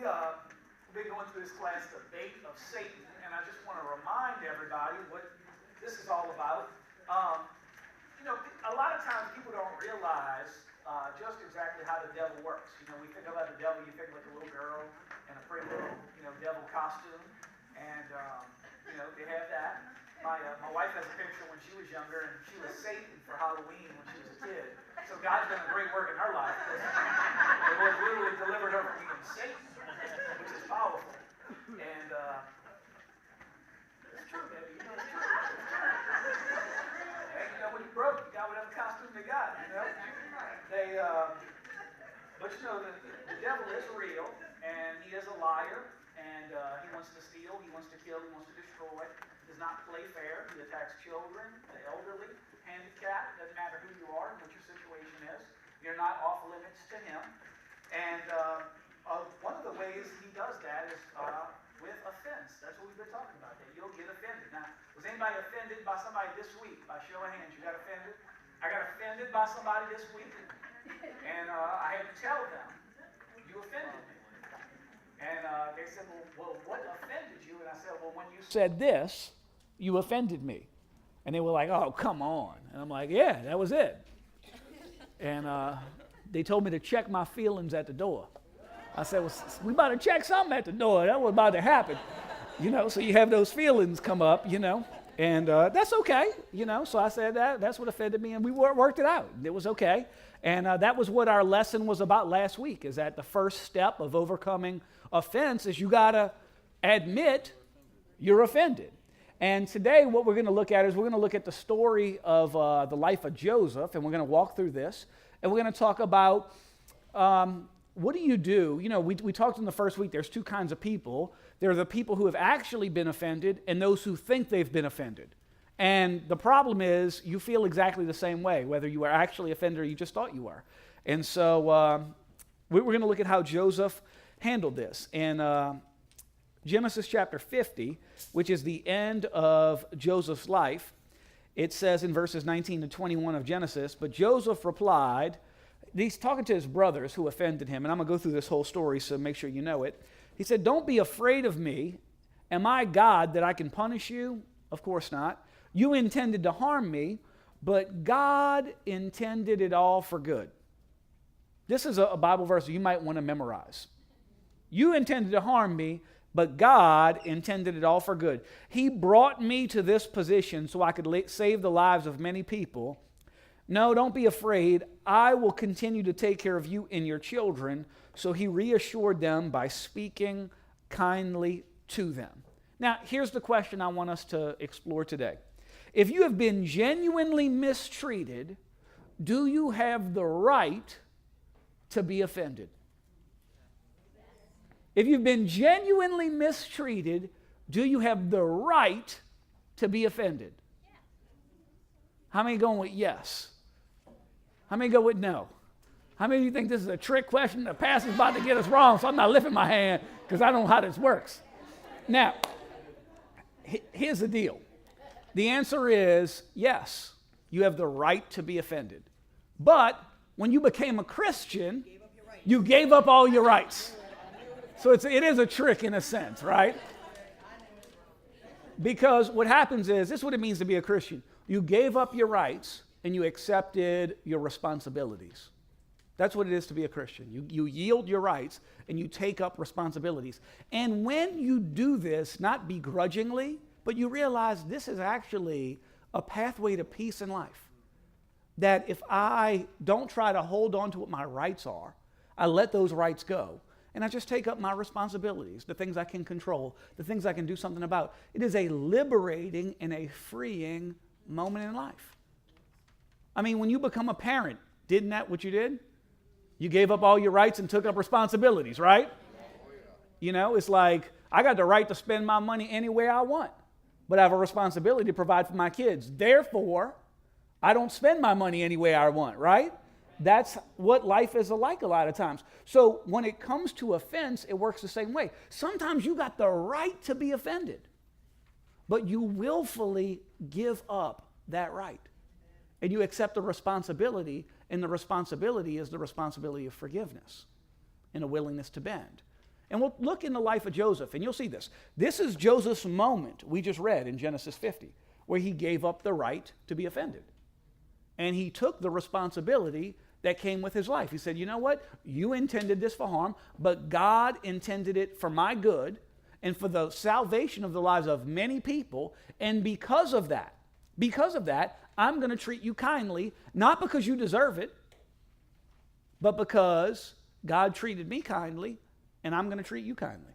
we've been going through this class, The Bait of Satan, and I just want to remind everybody what this is all about. A lot of times people don't realize just exactly how the devil works. We think about the devil, you think like a little girl in a pretty little, devil costume, and, they have that. My wife has a picture when she was younger, and she was Satan for Halloween when she was a kid. So God's done a great work in her life. The Lord literally delivered her from being Satan, which is powerful. And it's true, baby. It's true. And when you broke, you got whatever costume they got. But the devil is real, and he is a liar, and he wants to steal, he wants to kill, he wants to destroy. He does not play fair. He attacks children, the elderly, handicapped. Doesn't matter who you are, what your situation is. You're not off limits to him. And one of the ways he does that is with offense. That's what we've been talking about, that you'll get offended. Now, was anybody offended by somebody this week? By show of hands, you got offended? I got offended by somebody this week, and I had to tell them, you offended me. And they said, well, what offended you? And I said, well, when you said this, you offended me. And they were like, oh, come on. And I'm like, yeah, that was it. And they told me to check my feelings at the door. I said, well, we about to check something at the door. That was about to happen. So you have those feelings come up, and that's okay, So I said that's what offended me, and we worked it out. It was okay. And that was what our lesson was about last week, is that the first step of overcoming offense is you got to admit you're offended. And today what we're going to look at is we're going to look at the story of the life of Joseph, and we're going to walk through this, and we're going to talk about what do you do? We talked in the first week, there's two kinds of people. There are the people who have actually been offended and those who think they've been offended. And the problem is you feel exactly the same way, whether you were actually offended or you just thought you were. And so we're going to look at how Joseph handled this. In Genesis chapter 50, which is the end of Joseph's life, it says in verses 19 to 21 of Genesis, but Joseph replied, he's talking to his brothers who offended him, and I'm going to go through this whole story, so make sure you know it. He said, don't be afraid of me. Am I God that I can punish you? Of course not. You intended to harm me, but God intended it all for good. This is a Bible verse you might want to memorize. You intended to harm me, but God intended it all for good. He brought me to this position so I could save the lives of many people. No, don't be afraid. I will continue to take care of you and your children. So he reassured them by speaking kindly to them. Now, here's the question I want us to explore today. If you have been genuinely mistreated, do you have the right to be offended? If you've been genuinely mistreated, do you have the right to be offended? How many going with yes? How many go with no? How many of you think this is a trick question? The pastor's about to get us wrong, so I'm not lifting my hand because I don't know how this works. Now, here's the deal. The answer is yes, you have the right to be offended. But when you became a Christian, you gave up all your rights. So it is a trick in a sense, right? Because what happens is, this is what it means to be a Christian. You gave up your rights and you accepted your responsibilities. That's what it is to be a Christian. You yield your rights and you take up responsibilities. And when you do this, not begrudgingly, but you realize this is actually a pathway to peace in life. That if I don't try to hold on to what my rights are, I let those rights go. And I just take up my responsibilities, the things I can control, the things I can do something about. It is a liberating and a freeing moment in life. I mean, when you become a parent, didn't that what you did? You gave up all your rights and took up responsibilities, right? It's like, I got the right to spend my money any way I want, but I have a responsibility to provide for my kids. Therefore, I don't spend my money any way I want, right? That's what life is like a lot of times. So when it comes to offense, it works the same way. Sometimes you got the right to be offended, but you willfully give up that right. And you accept the responsibility, and the responsibility is the responsibility of forgiveness and a willingness to bend. And we'll look in the life of Joseph, and you'll see this. This is Joseph's moment we just read in Genesis 50, where he gave up the right to be offended. And he took the responsibility that came with his life. He said, you know what? You intended this for harm, but God intended it for my good and for the salvation of the lives of many people. And because of that, I'm going to treat you kindly, not because you deserve it, but because God treated me kindly, and I'm going to treat you kindly.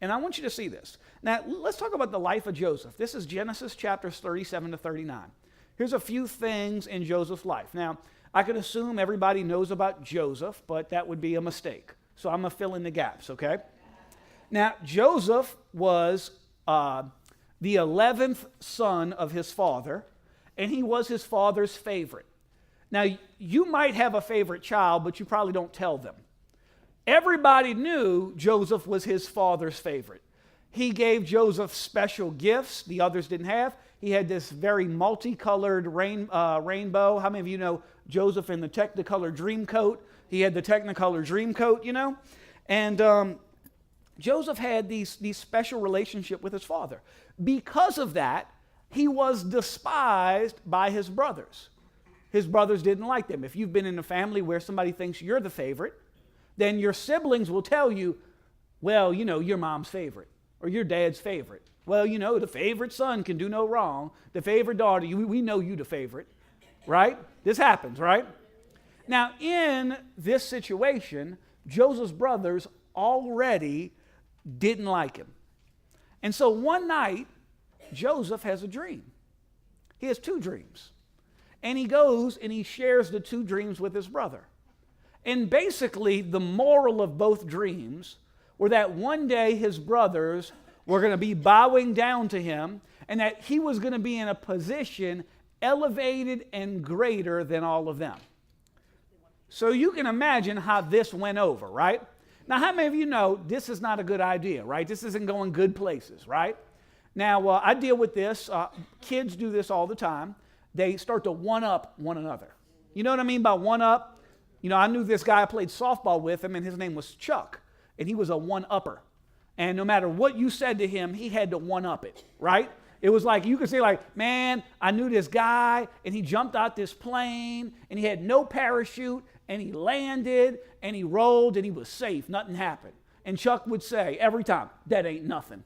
And I want you to see this. Now, let's talk about the life of Joseph. This is Genesis chapters 37 to 39. Here's a few things in Joseph's life. Now, I could assume everybody knows about Joseph, but that would be a mistake. So I'm going to fill in the gaps, okay? Now, Joseph was the 11th son of his father, and he was his father's favorite. Now, you might have a favorite child, but you probably don't tell them. Everybody knew Joseph was his father's favorite. He gave Joseph special gifts the others didn't have. He had this very multicolored rainbow. How many of you know Joseph in the Technicolor Dreamcoat? He had the Technicolor Dreamcoat, you know? And Joseph had these special relationship with his father. Because of that, he was despised by his brothers. His brothers didn't like them. If you've been in a family where somebody thinks you're the favorite, then your siblings will tell you, well, you know, you're mom's favorite or your dad's favorite. Well, you know, the favorite son can do no wrong. The favorite daughter, we know you the favorite, right? This happens, right? Now, in this situation, Joseph's brothers already didn't like him. And so one night, Joseph has a dream. He has two dreams. And he goes and he shares the two dreams with his brother. And basically, the moral of both dreams were that one day his brothers were going to be bowing down to him and that he was going to be in a position elevated and greater than all of them. So you can imagine how this went over, right? Now, how many of you know this is not a good idea, right? This isn't going good places, right? Now, I deal with this. Kids do this all the time. They start to one-up one another. You know what I mean by one-up? You know, I knew this guy, I played softball with him, and his name was Chuck, and he was a one-upper. And no matter what you said to him, he had to one-up it, right? It was like, you could say like, man, I knew this guy, and he jumped out this plane, and he had no parachute, and he landed, and he rolled, and he was safe. Nothing happened. And Chuck would say every time, that ain't nothing.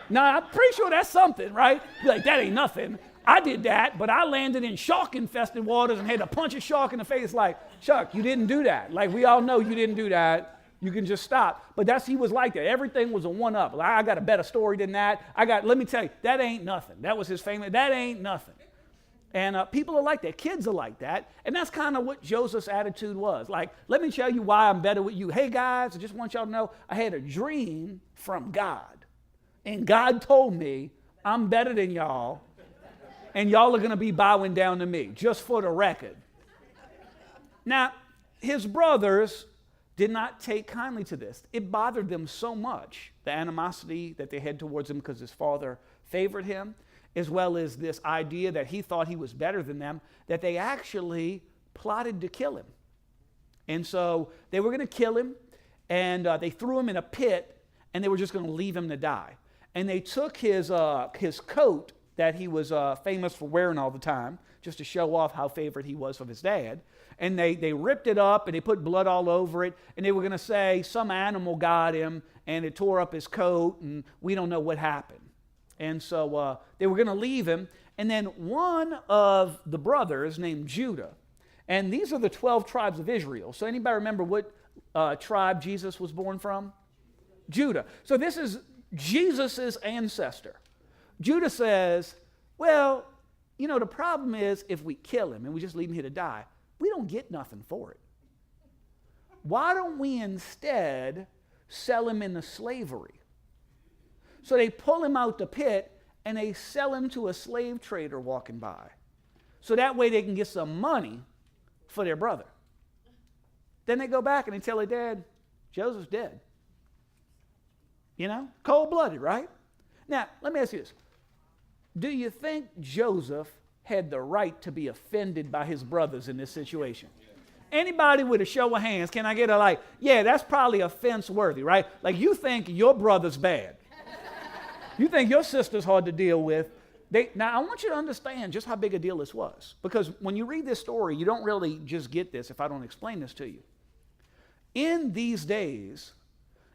Now, I'm pretty sure that's something, right? Be like, that ain't nothing. I did that, but I landed in shark-infested waters and had to punch a shark in the face like, Chuck, you didn't do that. Like, we all know you didn't do that. You can just stop. But he was like that. Everything was a one-up. Like, I got a better story than that. Let me tell you, that ain't nothing. That was his famous, that ain't nothing. And people are like that. Kids are like that. And that's kind of what Joseph's attitude was. Like, let me tell you why I'm better with you. Hey, guys, I just want y'all to know I had a dream from God. And God told me I'm better than y'all. And y'all are going to be bowing down to me, just for the record. Now, his brothers did not take kindly to this. It bothered them so much, the animosity that they had towards him because his father favored him, as well as this idea that he thought he was better than them, that they actually plotted to kill him. And so they were going to kill him, and they threw him in a pit, and they were just going to leave him to die. And they took his coat that he was famous for wearing all the time, just to show off how favored he was of his dad. And they ripped it up, and they put blood all over it, and they were going to say some animal got him, and it tore up his coat, and we don't know what happened. And so they were going to leave him, and then one of the brothers named Judah, and these are the 12 tribes of Israel. So anybody remember what tribe Jesus was born from? Judah. So this is Jesus' ancestor. Judah says, well, you know, the problem is if we kill him and we just leave him here to die, we don't get nothing for it. Why don't we instead sell him into slavery? So they pull him out the pit and they sell him to a slave trader walking by. So that way they can get some money for their brother. Then they go back and they tell their dad, Joseph's dead. You know, cold-blooded, right? Now, let me ask you this. Do you think Joseph had the right to be offended by his brothers in this situation? Anybody with a show of hands, can I get a like, yeah, that's probably offense worthy, right? Like you think your brother's bad. You think your sister's hard to deal with. Now, I want you to understand just how big a deal this was. Because when you read this story, you don't really just get this if I don't explain this to you. In these days,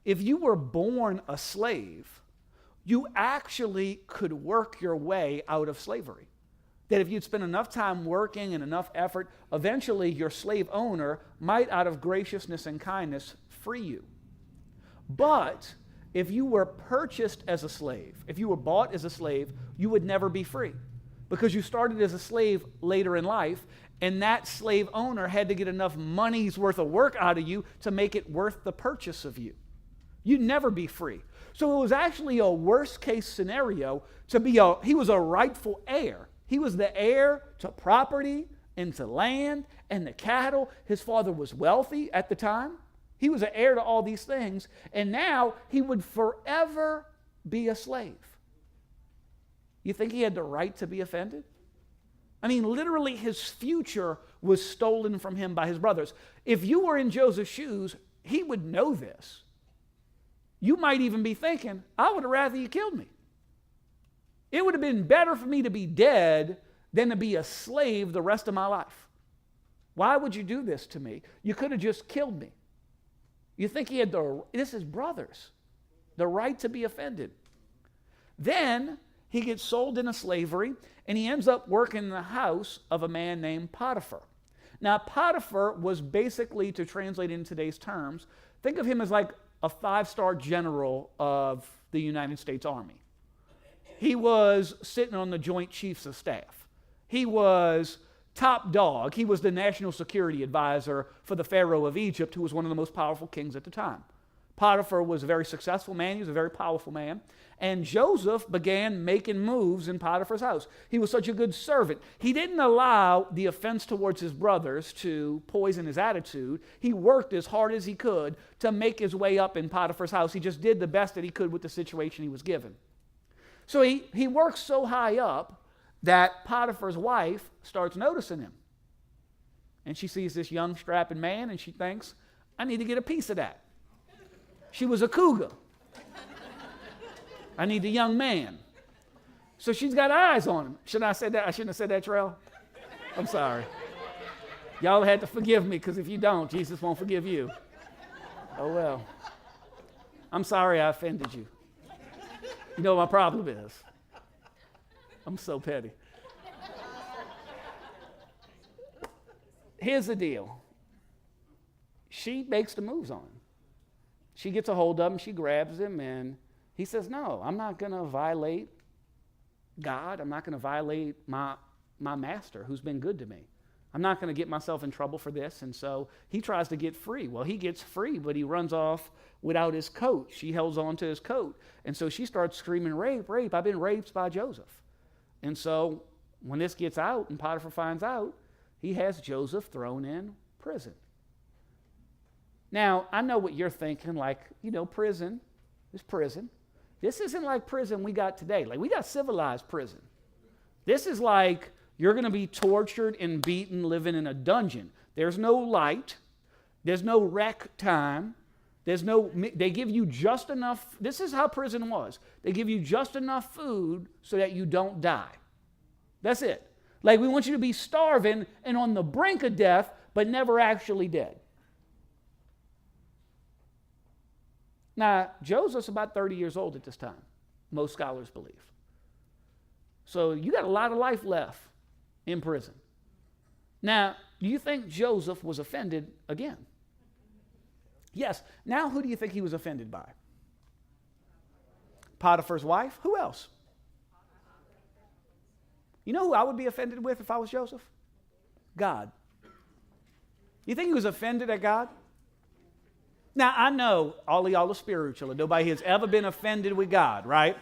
if you were born a slave, you actually could work your way out of slavery. That if you'd spend enough time working and enough effort, eventually your slave owner might, out of graciousness and kindness, free you. But if you were purchased as a slave, if you were bought as a slave, you would never be free. Because you started as a slave later in life, and that slave owner had to get enough money's worth of work out of you to make it worth the purchase of you. You'd never be free. So it was actually a worst case scenario he was a rightful heir. He was the heir to property and to land and the cattle. His father was wealthy at the time. He was an heir to all these things. And now he would forever be a slave. You think he had the right to be offended? I mean, literally his future was stolen from him by his brothers. If you were in Joseph's shoes, he would know this. You might even be thinking, I would have rather you killed me. It would have been better for me to be dead than to be a slave the rest of my life. Why would you do this to me? You could have just killed me. You think he had this is brothers, the right to be offended. Then he gets sold into slavery, and he ends up working in the house of a man named Potiphar. Now, Potiphar was basically, to translate in today's terms, think of him as like a 5-star general of the United States Army. He was sitting on the Joint Chiefs of Staff. He was top dog. He was the national security advisor for the Pharaoh of Egypt, who was one of the most powerful kings at the time. Potiphar was a very successful man. He was a very powerful man. And Joseph began making moves in Potiphar's house. He was such a good servant. He didn't allow the offense towards his brothers to poison his attitude. He worked as hard as he could to make his way up in Potiphar's house. He just did the best that he could with the situation he was given. So he works so high up that Potiphar's wife starts noticing him. And she sees this young, strapping man, and she thinks, I need to get a piece of that. She was a cougar. I need the young man. So she's got eyes on him. Shouldn't I say that? I shouldn't have said that, Terrell. I'm sorry. Y'all had to forgive me, because if you don't, Jesus won't forgive you. Oh, well. I'm sorry I offended you. You know what my problem is? I'm so petty. Here's the deal. She makes the moves on him. She gets a hold of him, she grabs him, and he says, no, I'm not going to violate God. I'm not going to violate my master who's been good to me. I'm not going to get myself in trouble for this. And so he tries to get free. Well, he gets free, but he runs off without his coat. She holds on to his coat. And so she starts screaming, rape, rape. I've been raped by Joseph. And so when this gets out and Potiphar finds out, he has Joseph thrown in prison. Now, I know what you're thinking, like, prison is prison. This isn't like prison we got today. Like, we got civilized prison. This is like you're going to be tortured and beaten living in a dungeon. There's no light. There's no rec time. They give you just enough. This is how prison was. They give you just enough food so that you don't die. That's it. Like, we want you to be starving and on the brink of death, but never actually dead. Now, Joseph's about 30 years old at this time, most scholars believe. So you got a lot of life left in prison. Now, do you think Joseph was offended again? Yes. Now, who do you think he was offended by? Potiphar's wife? Who else? You know who I would be offended with if I was Joseph? God. You think he was offended at God? Now, I know all of y'all are spiritual and nobody has ever been offended with God, right?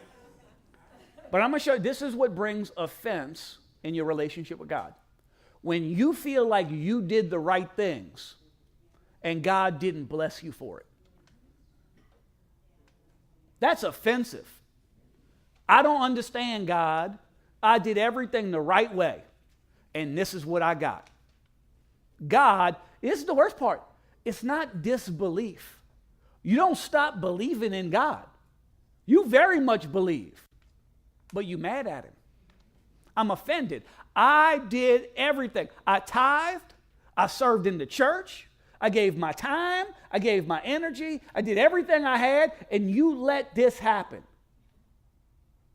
But I'm going to show you, this is what brings offense in your relationship with God. When you feel like you did the right things and God didn't bless you for it. That's offensive. I don't understand, God. I did everything the right way, and this is what I got. God, This is the worst part. It's not disbelief. You don't stop believing in God. You very much believe, but you mad at him. I'm offended. I did everything. I tithed. I served in the church. I gave my time. I gave my energy. I did everything I had, and you let this happen.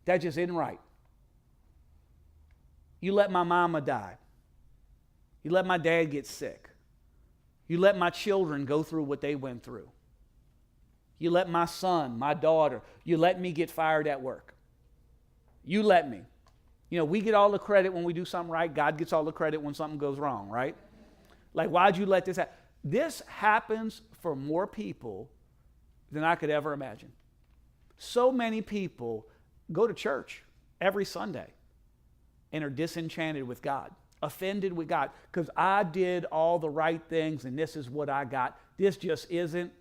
That just isn't right. You let my mama die. You let my dad get sick. You let my children go through what they went through. You let my son, my daughter, you let me get fired at work. You let me. You know, we get all the credit when we do something right. God gets all the credit when something goes wrong, right? Like, why'd you let this happen? This happens for more people than I could ever imagine. So many people go to church every Sunday and are disenchanted with God, offended with God, because I did all the right things and this is what I got. This just isn't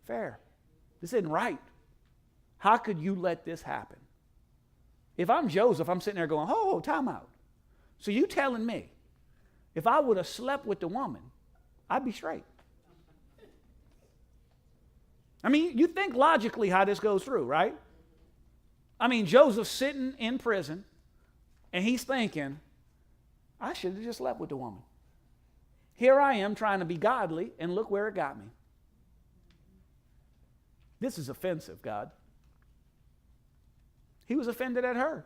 fair. This isn't right. How could you let this happen? If I'm Joseph, I'm sitting there going, oh, time out. So you telling me if I would have slept with the woman, I'd be straight. I mean, you think logically how this goes through, right? I mean, Joseph's sitting in prison, and he's thinking, I should have just slept with the woman. Here I am trying to be godly, and look where it got me. This is offensive, God. He was offended at her.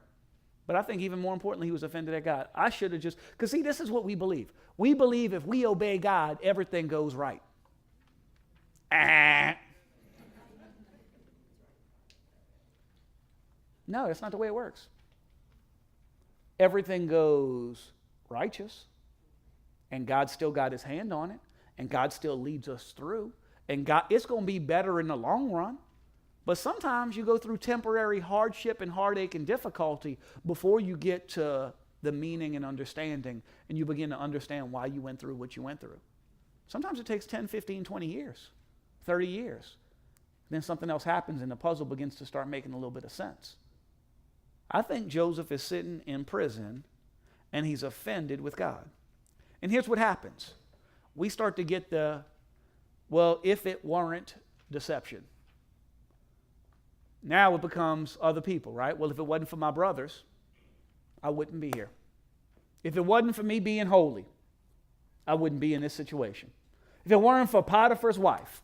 But I think even more importantly, he was offended at God. I should have just, because see, this is what we believe. We believe if we obey God, everything goes right. No, that's not the way it works. Everything goes righteous, and God still got his hand on it, and God still leads us through, and God, it's going to be better in the long run. But sometimes you go through temporary hardship and heartache and difficulty before you get to the meaning and understanding, and you begin to understand why you went through what you went through. Sometimes it takes 10, 15, 20 years, 30 years. Then something else happens and the puzzle begins to start making a little bit of sense. I think Joseph is sitting in prison and he's offended with God. And here's what happens. We start to get well, if it weren't deception. Now it becomes other people, right? Well, if it wasn't for my brothers, I wouldn't be here. If it wasn't for me being holy, I wouldn't be in this situation. If it weren't for Potiphar's wife,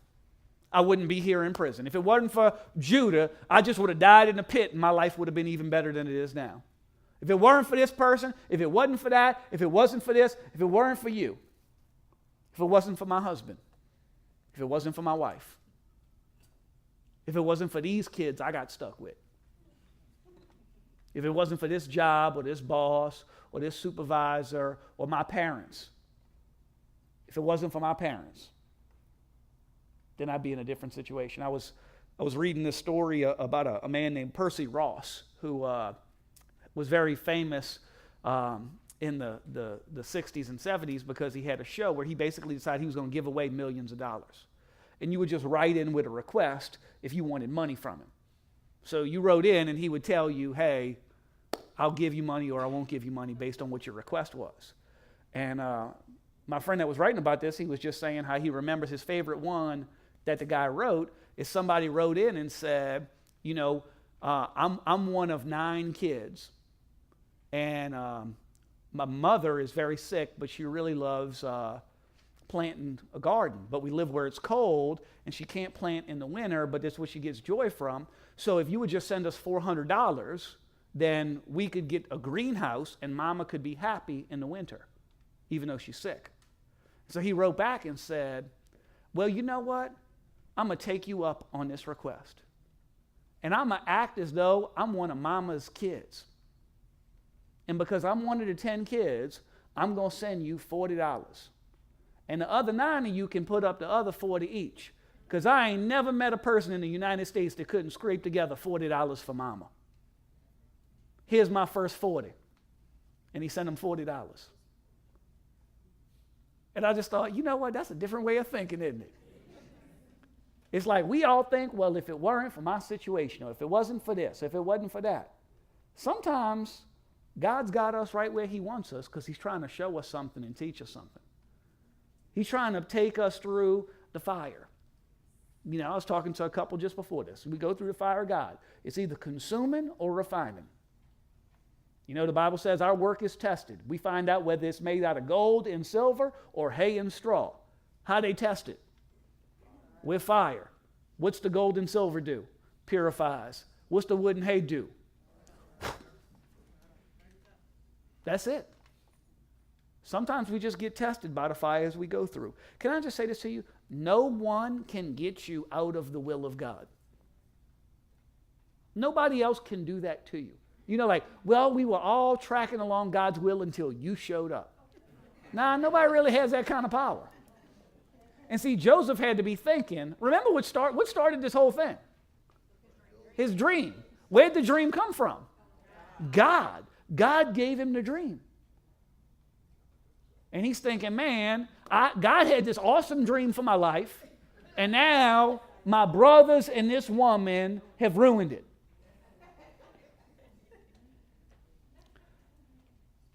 I wouldn't be here in prison. If it wasn't for Judah, I just would have died in a pit and my life would have been even better than it is now. If it weren't for this person, if it wasn't for that, if it wasn't for this, if it weren't for you, if it wasn't for my husband, if it wasn't for my wife, if it wasn't for these kids I got stuck with, if it wasn't for this job or this boss or this supervisor or my parents, if it wasn't for my parents, then I'd be in a different situation. I was reading this story about a man named Percy Ross who was very famous in the 60s and 70s because he had a show where he basically decided he was going to give away millions of dollars. And you would just write in with a request if you wanted money from him. So you wrote in and he would tell you, hey, I'll give you money or I won't give you money based on what your request was. And my friend that was writing about this, he was just saying how he remembers his favorite one that the guy wrote is somebody wrote in and said, you know, I'm one of 9 kids. And my mother is very sick, but she really loves planting a garden. But we live where it's cold, and she can't plant in the winter, but that's what she gets joy from. So if you would just send us $400, then we could get a greenhouse, and Mama could be happy in the winter, even though she's sick. So he wrote back and said, well, you know what? I'm going to take you up on this request. And I'm going to act as though I'm one of Mama's kids. And because I'm one of the 10 kids, I'm going to send you $40. And the other 9 of you can put up the other 40 each. Because I ain't never met a person in the United States that couldn't scrape together $40 for Mama. Here's my first 40. And he sent him $40. And I just thought, you know what? That's a different way of thinking, isn't it? It's like we all think, well, if it weren't for my situation, or if it wasn't for this, if it wasn't for that. Sometimes God's got us right where he wants us because he's trying to show us something and teach us something. He's trying to take us through the fire. I was talking to a couple just before this. We go through the fire of God. It's either consuming or refining. The Bible says our work is tested. We find out whether it's made out of gold and silver or hay and straw. How they test it? With fire. What's the gold and silver do? Purifies. What's the wood and hay do? That's it. Sometimes we just get tested by the fire as we go through. Can I just say this to you? No one can get you out of the will of God. Nobody else can do that to you. We were all tracking along God's will until you showed up. Nah, nobody really has that kind of power. And see, Joseph had to be thinking, remember what started this whole thing? His dream. Where did the dream come from? God. God gave him the dream. And he's thinking, man, God had this awesome dream for my life, and now my brothers and this woman have ruined it.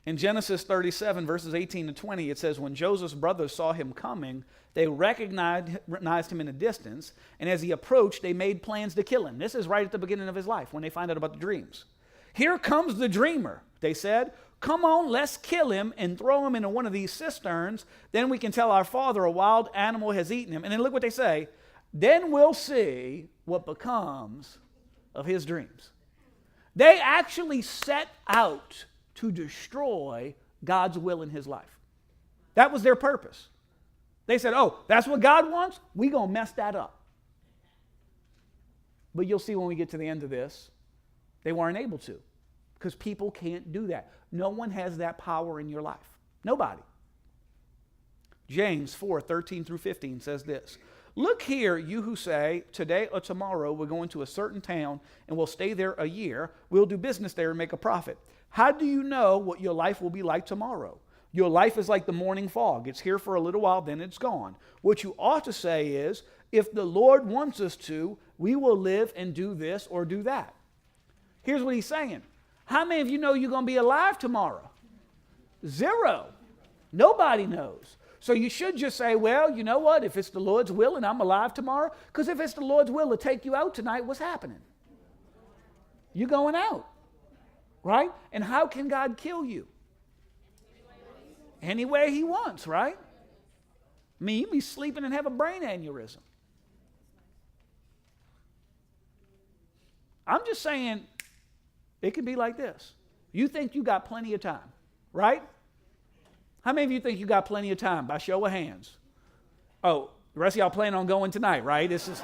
In Genesis 37, verses 18 to 20, it says, when Joseph's brothers saw him coming, they recognized him in a distance, and as he approached, they made plans to kill him. This is right at the beginning of his life, when they find out about the dreams. Here comes the dreamer, they said. Come on, let's kill him and throw him into one of these cisterns. Then we can tell our father a wild animal has eaten him. And then look what they say. Then we'll see what becomes of his dreams. They actually set out to destroy God's will in his life. That was their purpose. They said, oh, that's what God wants? We're going to mess that up. But you'll see when we get to the end of this, they weren't able to, because people can't do that. No one has that power in your life. Nobody. James 4:13 through 15 says this. Look here, you who say, today or tomorrow we're going to a certain town and we'll stay there a year. We'll do business there and make a profit. How do you know what your life will be like tomorrow? Your life is like the morning fog. It's here for a little while, then it's gone. What you ought to say is, if the Lord wants us to, we will live and do this or do that. Here's what he's saying. How many of you know you're going to be alive tomorrow? Zero. Nobody knows. So you should just say, well, you know what? If it's the Lord's will and I'm alive tomorrow, because if it's the Lord's will to take you out tonight, what's happening? You're going out, right? And how can God kill you? Any way he wants, right? I mean, you be sleeping and have a brain aneurysm. I'm just saying, it could be like this. You think you got plenty of time, right? How many of you think you got plenty of time? By show of hands. Oh, the rest of y'all plan on going tonight, right? This is.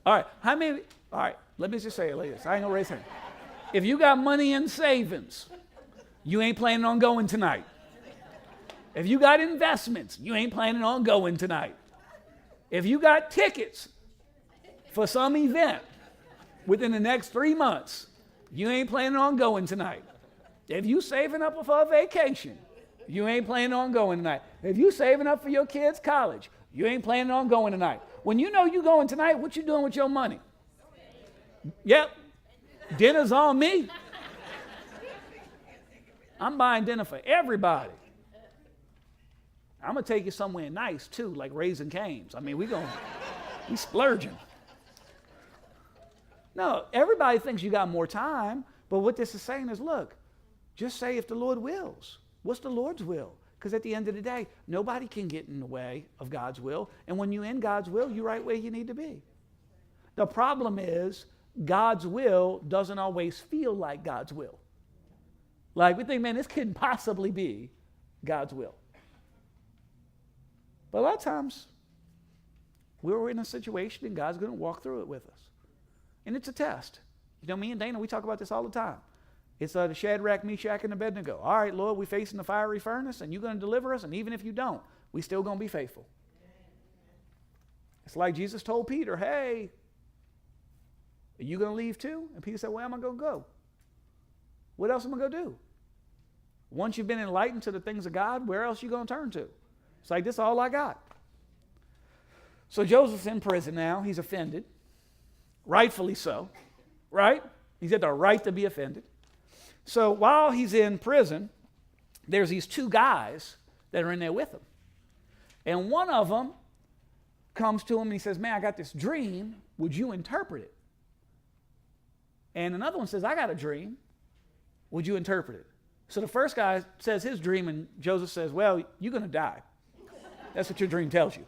All right, how many? All right, let me just say it like this. I ain't gonna raise hand. If you got money in savings, you ain't planning on going tonight. If you got investments, you ain't planning on going tonight. If you got tickets for some event within the next 3 months, you ain't planning on going tonight. If you saving up for a vacation, you ain't planning on going tonight. If you saving up for your kids' college, you ain't planning on going tonight. When you know you going tonight, what you doing with your money? Yep, dinner's on me. I'm buying dinner for everybody. I'm going to take you somewhere nice, too, like Raising Cane's. I mean, we splurging. No, everybody thinks you got more time, but what this is saying is, look, just say if the Lord wills. What's the Lord's will? Because at the end of the day, nobody can get in the way of God's will, and when you're in God's will, you're right where you need to be. The problem is, God's will doesn't always feel like God's will. Like, we think, man, this couldn't possibly be God's will. But a lot of times, we're in a situation and God's going to walk through it with us. And it's a test. You know, me and Dana, we talk about this all the time. It's the Shadrach, Meshach, and Abednego. All right, Lord, we're facing the fiery furnace, and you're going to deliver us, and even if you don't, we still going to be faithful. It's like Jesus told Peter, hey, are you going to leave too? And Peter said, where am I going to go? What else am I going to do? Once you've been enlightened to the things of God, where else are you going to turn to? It's like, this is all I got. So Joseph's in prison now. He's offended. Rightfully so. Right? He's got the right to be offended. So while he's in prison, there's these two guys that are in there with him. And one of them comes to him and he says, man, I got this dream. Would you interpret it? And another one says, I got a dream. Would you interpret it? So the first guy says his dream, and Joseph says, well, you're going to die. That's what your dream tells you.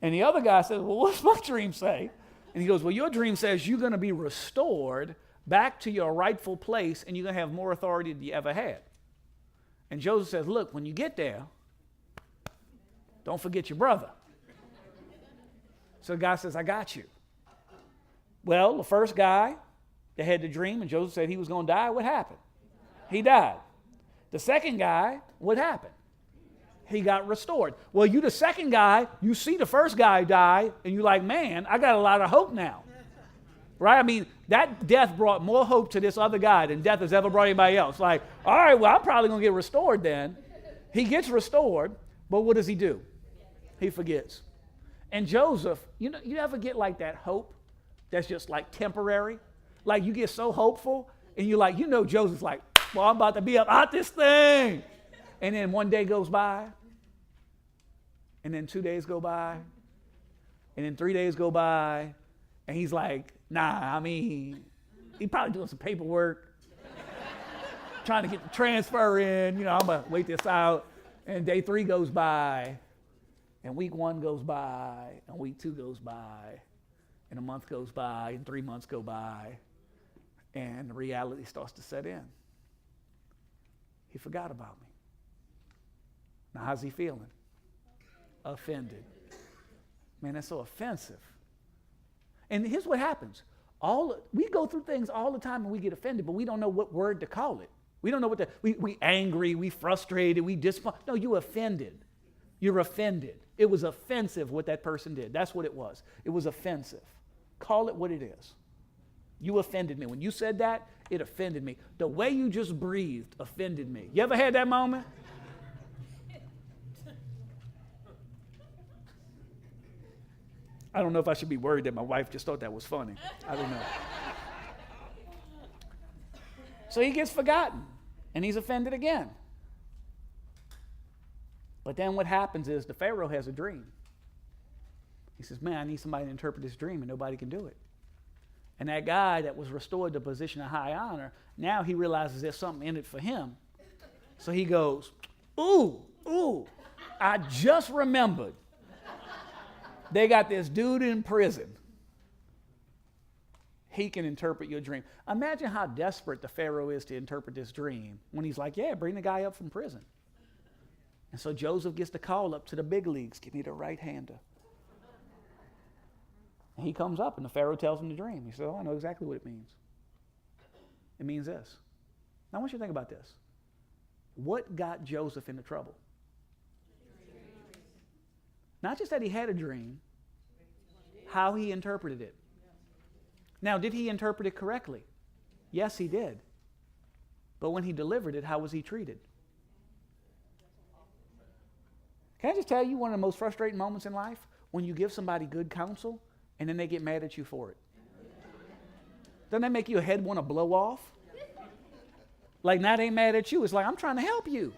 And the other guy says, well, what's my dream say? And he goes, well, your dream says you're going to be restored back to your rightful place, and you're going to have more authority than you ever had. And Joseph says, look, when you get there, don't forget your brother. So the guy says, I got you. Well, the first guy that had the dream, and Joseph said he was going to die, what happened? He died. The second guy, what happened? He got restored. Well, you the second guy, you see the first guy die, and you're like, man, I got a lot of hope now. Right? I mean, that death brought more hope to this other guy than death has ever brought anybody else. Like, all right, well, I'm probably going to get restored then. He gets restored, but what does he do? He forgets. And Joseph, you ever get like that hope that's just like temporary? Like you get so hopeful, and you're like, Joseph's like, well, I'm about to be up out this thing. And then one day goes by, and then 2 days go by, and then 3 days go by, and he's like, nah, I mean, he probably doing some paperwork, trying to get the transfer in, I'm going to wait this out. And day 3 goes by, and week 1 goes by, and week 2 goes by, and a month goes by, and 3 months go by, and the reality starts to set in. He forgot about me. Now, how's he feeling? Offended. Man, that's so offensive. And here's what happens. We go through things all the time and we get offended, but we don't know what word to call it. We don't know what we angry, we frustrated, we disappointed. No, you offended. You're offended. It was offensive what that person did. That's what it was. It was offensive. Call it what it is. You offended me. When you said that, it offended me. The way you just breathed offended me. You ever had that moment? I don't know if I should be worried that my wife just thought that was funny. I don't know. So he gets forgotten, and he's offended again. But then what happens is the Pharaoh has a dream. He says, man, I need somebody to interpret this dream, and nobody can do it. And that guy that was restored to a position of high honor, now he realizes there's something in it for him. So he goes, ooh, I just remembered. They got this dude in prison. He can interpret your dream. Imagine how desperate the Pharaoh is to interpret this dream when he's like, yeah, bring the guy up from prison. And so Joseph gets the call up to the big leagues. Give me the right-hander. And he comes up, and the Pharaoh tells him the dream. He says, oh, I know exactly what it means. It means this. Now, I want you to think about this. What got Joseph into trouble? Not just that he had a dream, how he interpreted it. Now, did he interpret it correctly? Yes, he did. But when he delivered it, how was he treated? Can I just tell you one of the most frustrating moments in life? When you give somebody good counsel, and then they get mad at you for it. Doesn't that make your head want to blow off? Like, now they ain't mad at you. It's like, I'm trying to help you.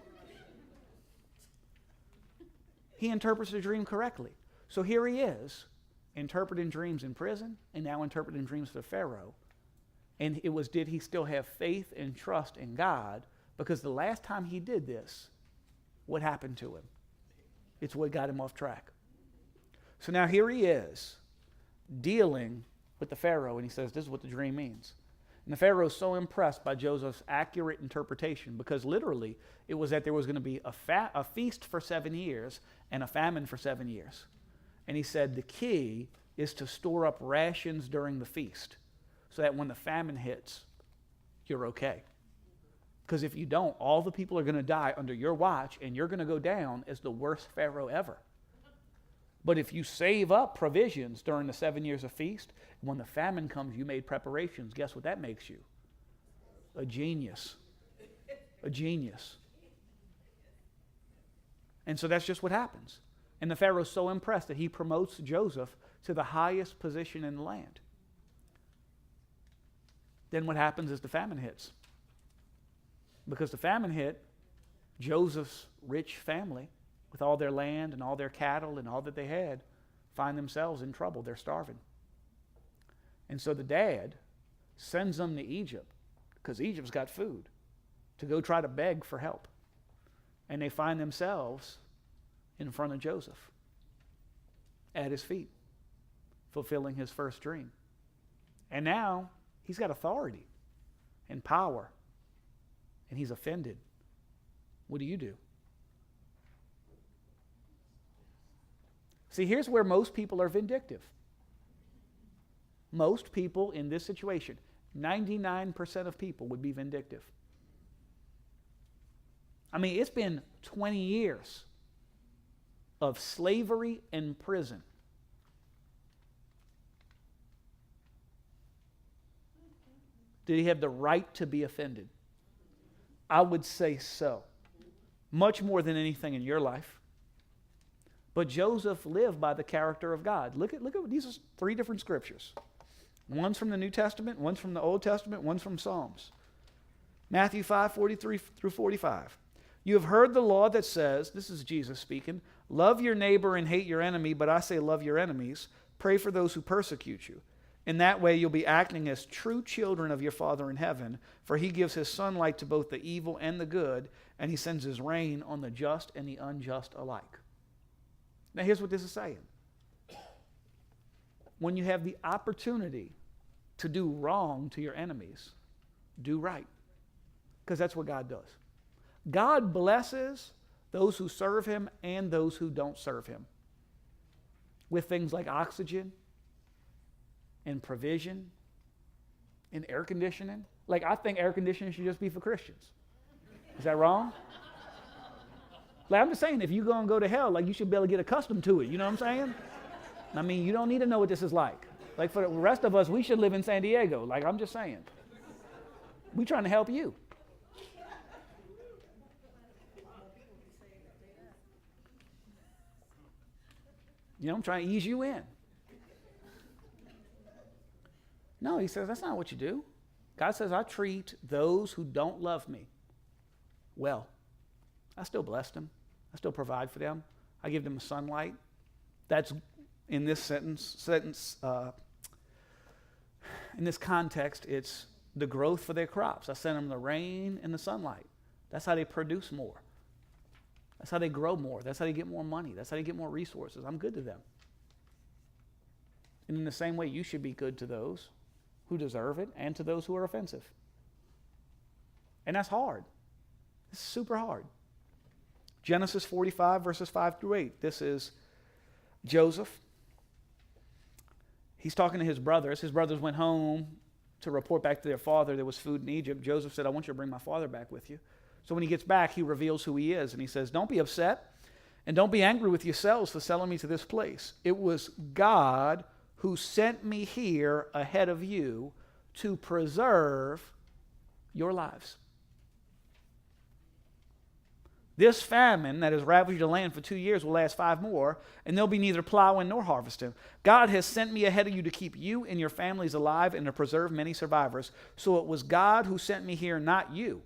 He interprets the dream correctly. So here he is, interpreting dreams in prison, and now interpreting dreams for Pharaoh. And it was, did he still have faith and trust in God? Because the last time he did this, what happened to him? It's what got him off track. So now here he is, dealing with the Pharaoh, and he says, this is what the dream means. And the Pharaoh is so impressed by Joseph's accurate interpretation, because literally it was that there was going to be a feast for 7 years and a famine for 7 years. And he said the key is to store up rations during the feast so that when the famine hits, you're okay. Because if you don't, all the people are going to die under your watch, and you're going to go down as the worst Pharaoh ever. But if you save up provisions during the 7 years of feast, when the famine comes, you made preparations. Guess what that makes you? A genius. A genius. And so that's just what happens. And the Pharaoh's so impressed that he promotes Joseph to the highest position in the land. Then what happens is the famine hits. Because the famine hit, Joseph's rich family, with all their land and all their cattle and all that they had, find themselves in trouble. They're starving. And so the dad sends them to Egypt, because Egypt's got food, to go try to beg for help. And they find themselves in front of Joseph, at his feet, fulfilling his first dream. And now he's got authority and power, and he's offended. What do? See, here's where most people are vindictive. Most people in this situation, 99% of people would be vindictive. I mean, it's been 20 years of slavery and prison. Did he have the right to be offended? I would say so. Much more than anything in your life. But Joseph lived by the character of God. Look at these are 3 different scriptures. One's from the New Testament, one's from the Old Testament, one's from Psalms. Matthew 5:43 through 45. You have heard the law that says, this is Jesus speaking, love your neighbor and hate your enemy, but I say love your enemies. Pray for those who persecute you. In that way you'll be acting as true children of your Father in heaven, for he gives his sunlight to both the evil and the good, and he sends his rain on the just and the unjust alike. Now here's what this is saying. When you have the opportunity to do wrong to your enemies, do right. Because that's what God does. God blesses those who serve him and those who don't serve him with things like oxygen and provision and air conditioning. Like, I think air conditioning should just be for Christians. Is that wrong? Like, I'm just saying, if you're going to go to hell, like, you should be able to get accustomed to it. You know what I'm saying? I mean, you don't need to know what this is like. Like, for the rest of us, we should live in San Diego. Like, I'm just saying. We're trying to help you. You know, I'm trying to ease you in. No, he says, that's not what you do. God says, I treat those who don't love me well. I still bless them. I still provide for them. I give them the sunlight. That's, in this in this context, it's the growth for their crops. I send them the rain and the sunlight. That's how they produce more. That's how they grow more. That's how they get more money. That's how they get more resources. I'm good to them. And in the same way, you should be good to those who deserve it and to those who are offensive. And that's hard. It's super hard. Genesis 45, verses 5 through 8. This is Joseph. He's talking to his brothers. His brothers went home to report back to their father there was food in Egypt. Joseph said, I want you to bring my father back with you. So when he gets back, he reveals who he is. And he says, don't be upset and don't be angry with yourselves for selling me to this place. It was God who sent me here ahead of you to preserve your lives. This famine that has ravaged the land for 2 years will last 5 more, and there'll be neither plowing nor harvesting. God has sent me ahead of you to keep you and your families alive and to preserve many survivors. So it was God who sent me here, not you.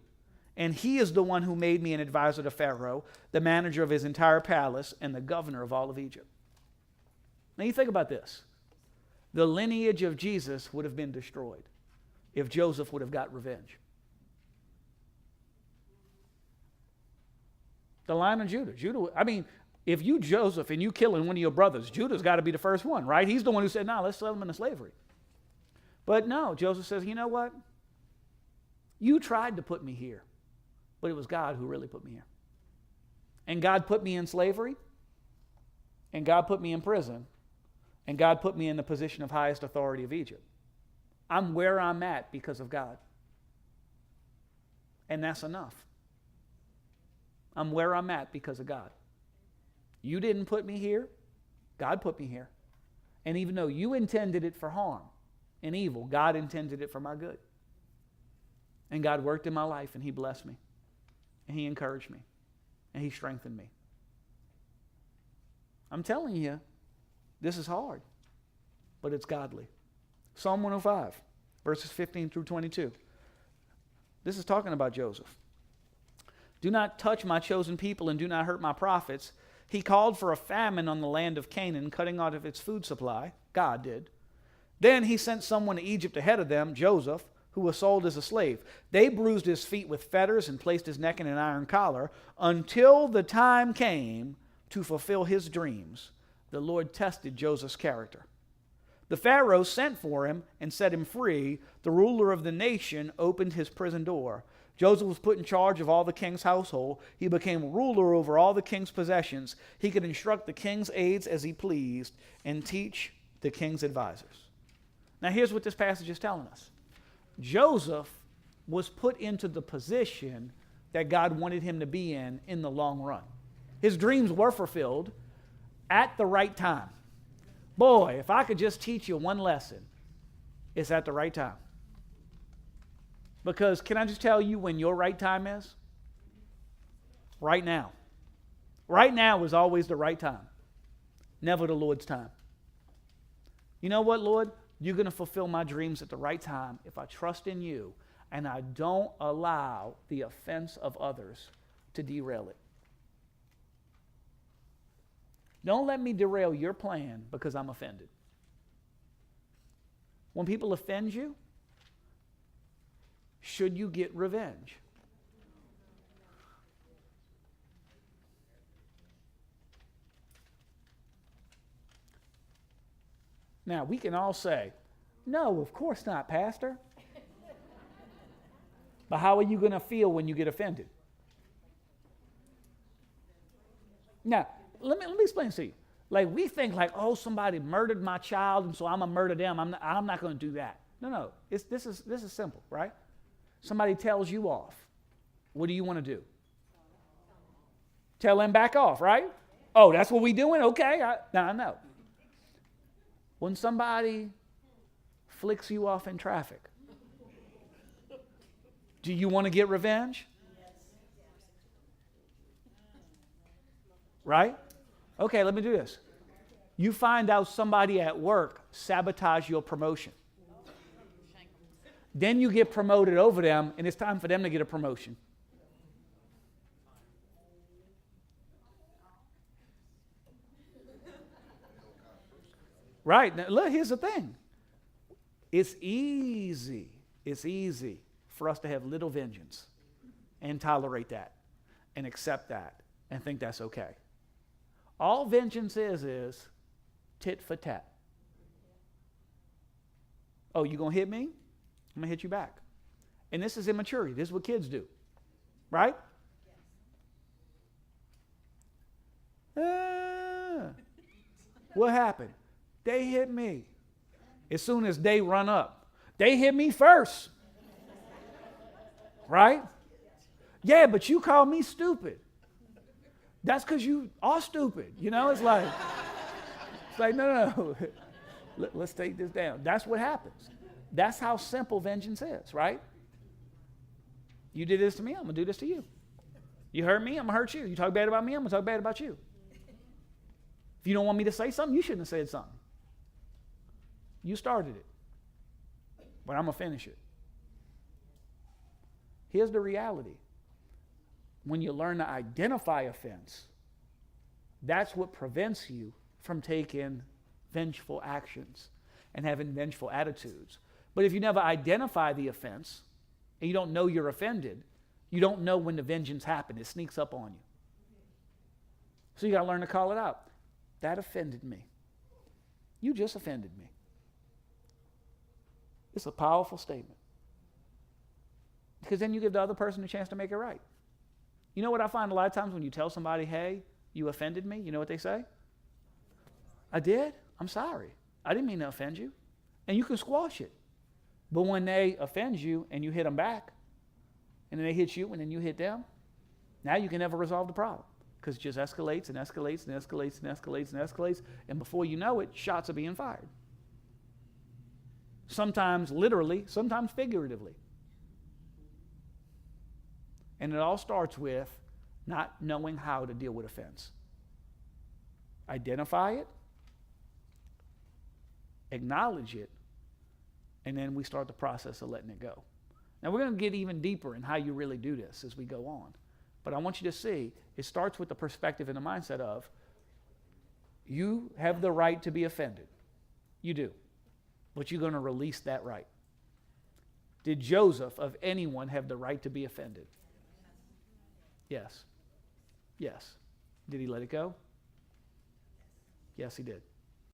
And he is the one who made me an advisor to Pharaoh, the manager of his entire palace, and the governor of all of Egypt. Now you think about this. The lineage of Jesus would have been destroyed if Joseph would have got revenge. The line of Judah. I mean, if you Joseph and you killing one of your brothers, Judah's got to be the first one, right? He's the one who said, no, let's sell him into slavery. But no, Joseph says, you know what? You tried to put me here, but it was God who really put me here. And God put me in slavery, and God put me in prison, and God put me in the position of highest authority of Egypt. I'm where I'm at because of God. And that's enough. I'm where I'm at because of God. You didn't put me here. God put me here. And even though you intended it for harm and evil, God intended it for my good. And God worked in my life, and he blessed me. And he encouraged me. And he strengthened me. I'm telling you, this is hard, but it's godly. Psalm 105, verses 15 through 22. This is talking about Joseph. Do not touch my chosen people and do not hurt my prophets. He called for a famine on the land of Canaan, cutting out of its food supply. God did. Then he sent someone to Egypt ahead of them, Joseph, who was sold as a slave. They bruised his feet with fetters and placed his neck in an iron collar until the time came to fulfill his dreams. The Lord tested Joseph's character. The Pharaoh sent for him and set him free. The ruler of the nation opened his prison door. Joseph was put in charge of all the king's household. He became ruler over all the king's possessions. He could instruct the king's aides as he pleased and teach the king's advisors. Now here's what this passage is telling us. Joseph was put into the position that God wanted him to be in the long run. His dreams were fulfilled at the right time. Boy, if I could just teach you one lesson, it's at the right time. Because can I just tell you when your right time is? Right now. Right now is always the right time. Never the Lord's time. You know what, Lord? You're going to fulfill my dreams at the right time if I trust in you and I don't allow the offense of others to derail it. Don't let me derail your plan because I'm offended. When people offend you, should you get revenge? Now, we can all say, no, of course not, Pastor. But how are you going to feel when you get offended? Now, let me explain to you. Like, we think like, oh, somebody murdered my child, and so I'm going to murder them. I'm not going to do that. No. This is simple, right? Somebody tells you off. What do you want to do? Tell them back off, right? Oh, that's what we doing? Okay, I know. When somebody flicks you off in traffic, do you want to get revenge? Right? Okay, let me do this. You find out somebody at work sabotaged your promotion. Then you get promoted over them, and it's time for them to get a promotion. Right. Now, look, here's the thing. It's easy for us to have little vengeance and tolerate that and accept that and think that's okay. All vengeance is tit for tat. Oh, you going to hit me? I'm going to hit you back. And this is immaturity. This is what kids do. Right? What happened? They hit me. As soon as they run up, they hit me first. Right? Yeah, but you call me stupid. That's because you are stupid. You know, it's like no. Let's take this down. That's what happens. That's how simple vengeance is, right? You did this to me, I'm going to do this to you. You hurt me, I'm going to hurt you. You talk bad about me, I'm going to talk bad about you. If you don't want me to say something, you shouldn't have said something. You started it. But I'm going to finish it. Here's the reality. When you learn to identify offense, that's what prevents you from taking vengeful actions and having vengeful attitudes. But if you never identify the offense and you don't know you're offended, you don't know when the vengeance happened. It sneaks up on you. So you got to learn to call it out. That offended me. You just offended me. It's a powerful statement. Because then you give the other person a chance to make it right. You know what I find a lot of times when you tell somebody, hey, you offended me, you know what they say? I did? I'm sorry. I didn't mean to offend you. And you can squash it. But when they offend you and you hit them back, and then they hit you and then you hit them, now you can never resolve the problem. Because it just escalates and escalates and escalates and escalates and escalates. And before you know it, shots are being fired. Sometimes literally, sometimes figuratively. And it all starts with not knowing how to deal with offense. Identify it, acknowledge it, and then we start the process of letting it go. Now we're going to get even deeper in how you really do this as we go on. But I want you to see, it starts with the perspective and the mindset of, you have the right to be offended. You do. But you're going to release that right. Did Joseph, of anyone, have the right to be offended? Yes. Yes. Did he let it go? Yes, he did.